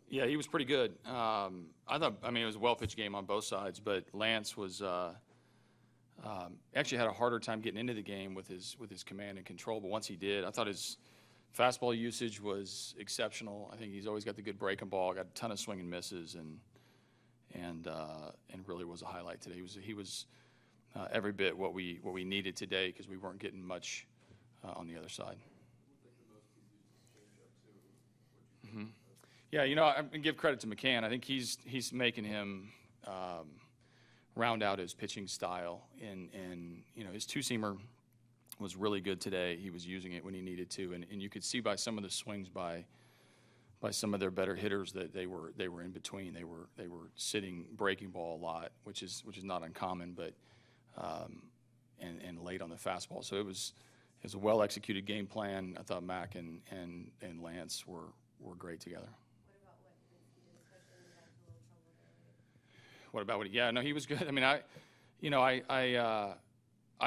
Yeah, he was pretty good. I mean, it was a well-pitched game on both sides, but Lance was actually had a harder time getting into the game with his command and control. But once he did, I thought his fastball usage was exceptional. I think he's always got the good breaking ball, got a ton of swing and misses, and really was a highlight today. He was every bit what we needed today because we weren't getting much on the other side. Mm-hmm. Yeah, I'm going to give credit to McCann. I think he's making him round out his pitching style. And his two-seamer was really good today. He was using it when he needed to. And you could see by some of the swings by some of their better hitters that they were in between. They were sitting breaking ball a lot, which is not uncommon, but and late on the fastball. So it was a well-executed game plan. I thought Mac and Lance were great together. What about what? Yeah, no, he was good. I mean, I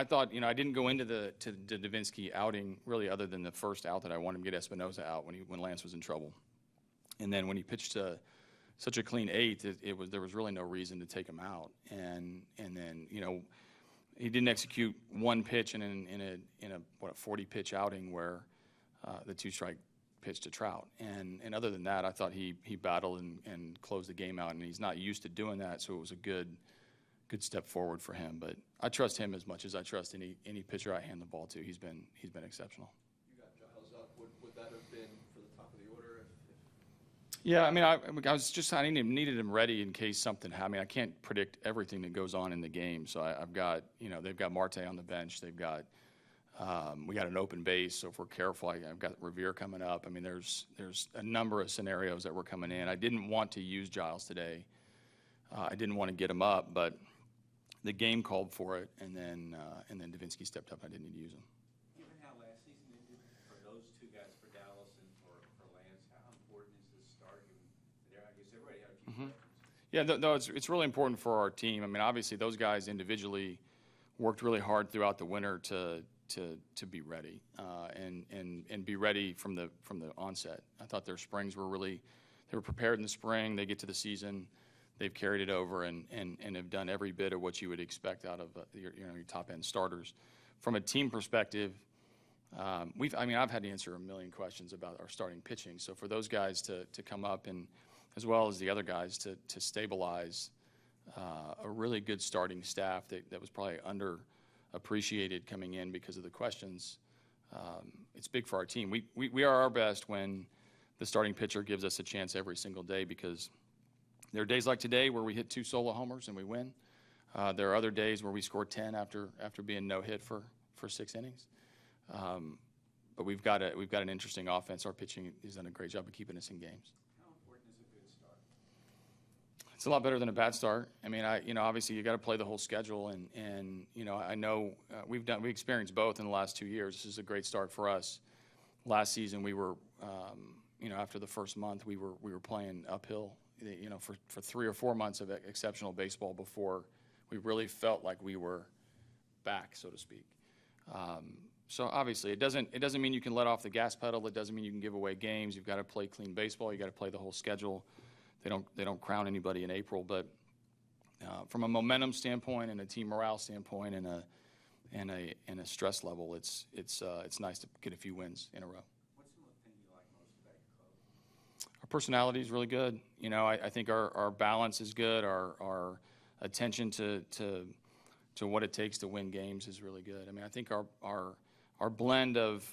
thought, I didn't go into the Davinsky outing really other than the first out that I wanted him to get Espinosa out when Lance was in trouble, and then when he pitched such a clean eighth, there was really no reason to take him out, and then he didn't execute one pitch in a 40-pitch outing where the two-strike pitch to Trout. And other than that, I thought he battled and closed the game out, and he's not used to doing that, so it was a good step forward for him. But I trust him as much as I trust any pitcher I hand the ball to. He's been exceptional. You got Giles up. Would that have been for the top of the order? Yeah, I mean, I needed him ready in case something happened. I mean, I can't predict everything that goes on in the game, so I've got, they've got Marte on the bench. They've got we got an open base, so if we're careful, I've got Revere coming up. I mean, there's a number of scenarios that were coming in. I didn't want to use Giles today. I didn't want to get him up, but the game called for it, and then Davinsky stepped up. I didn't need to use him. Given how last season ended for those two guys, for Dallas and for Lance, how important is this start? I guess everybody had a few questions. Yeah, no, it's really important for our team. I mean, obviously, those guys individually worked really hard throughout the winter to be ready and be ready from the onset. I thought their springs were they were prepared in the spring. They get to the season, they've carried it over and have done every bit of what you would expect out of your top end starters. From a team perspective, I've had to answer a million questions about our starting pitching. So for those guys to come up and as well as the other guys to stabilize a really good starting staff that was probably underappreciated coming in because of the questions. It's big for our team. We are our best when the starting pitcher gives us a chance every single day, because there are days like today where we hit 2 solo homers and we win. There are other days where we score 10 after being no hit for 6 innings. But we've got an interesting offense. Our pitching has done a great job of keeping us in games. How important is a good start? It's a lot better than a bad start. I mean, obviously you got to play the whole schedule, and I know we experienced both in the last 2 years. This is a great start for us. Last season we were, after the first month we were playing uphill, for 3 or 4 months of exceptional baseball before we really felt like we were back, so to speak. So obviously it doesn't mean you can let off the gas pedal. It doesn't mean you can give away games. You've got to play clean baseball. You got to play the whole schedule. They don't crown anybody in April, but from a momentum standpoint and a team morale standpoint and a stress level, it's nice to get a few wins in a row. What's the thing you like most about your club? Our personality is really good. I think our balance is good. Our attention to what it takes to win games is really good. I mean, I think our blend of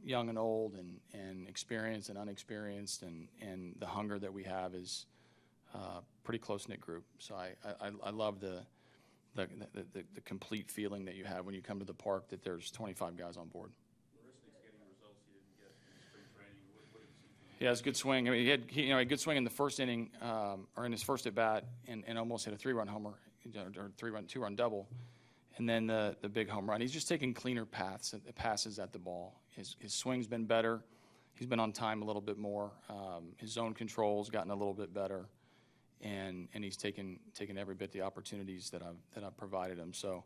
young and old and experienced and unexperienced and the hunger that we have is a pretty close-knit group. So I love the complete feeling that you have when you come to the park that there's 25 guys on board. Getting results he didn't get in spring training. What did you see? Yeah, it's a good swing. I mean, he had a good swing in the first inning, or in his first at bat, and almost hit a 3-run homer, or 2-run double, and then the big home run. He's just taking cleaner passes at the ball. His swing's been better. He's been on time a little bit more. His zone control's gotten a little bit better, and he's taken every bit the opportunities that I've provided him. So,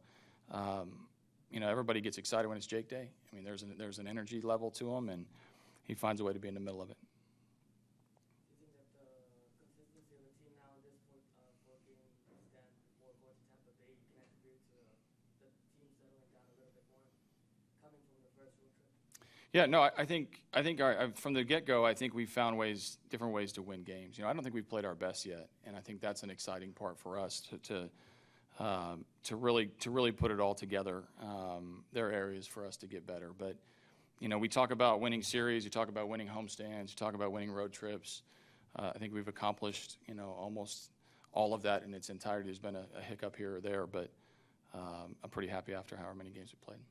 everybody gets excited when it's Jake Day. I mean, there's an energy level to him, and he finds a way to be in the middle of it. Yeah, no, I think from the get-go, I think we found different ways to win games. You know, I don't think we've played our best yet, and I think that's an exciting part for us to really put it all together. There are areas for us to get better, but you know, we talk about winning series, you talk about winning homestands, you talk about winning road trips. I think we've accomplished, you know, almost all of that in its entirety. There's been a hiccup here or there, but I'm pretty happy after however many games we played.